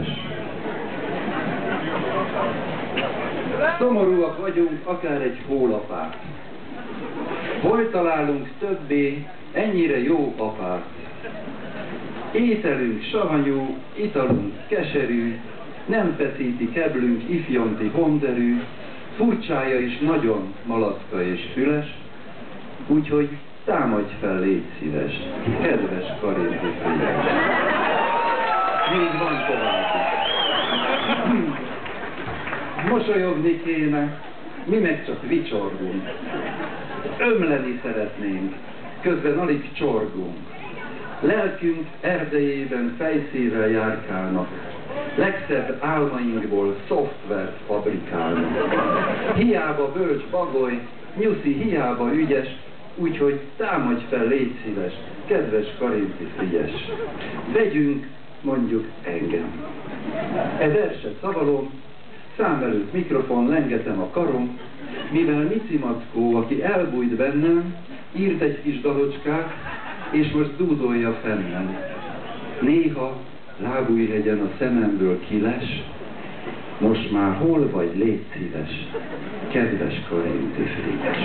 Frigyes. Szomorúak vagyunk, akár egy hólapát. Hol találunk többé ennyire jó apát? Ételünk savanyú, italunk keserű, nem feszíti keblünk ifjonti honderű, furcsája is nagyon malacka és füles, úgyhogy támadj fel, légy szíves, kedves Karinti Frigyes. Még van tovább. Mosolyogni kéne, mi meg csak vicsorgunk. Ömleni szeretnénk, közben alig csorgunk. Lelkünk erdejében fejszével járkálnak, legszebb álmainkból szoftvert fabrikálnak. Hiába bölcs bagoly, nyuszi hiába ügyes, úgyhogy támadj fel, légy szíves, kedves Karinti Frigyes. Vegyünk mondjuk engem. E verset szavalom, szám előtt mikrofon, lengetem a karom, mivel Mici Mackó, aki elbújt bennem, írt egy kis dalocskát, és most dúdolja fennem. Néha lábújhegyen a szememből kiles, most már hol vagy, légy szíves, kedves Karinti Frigyes.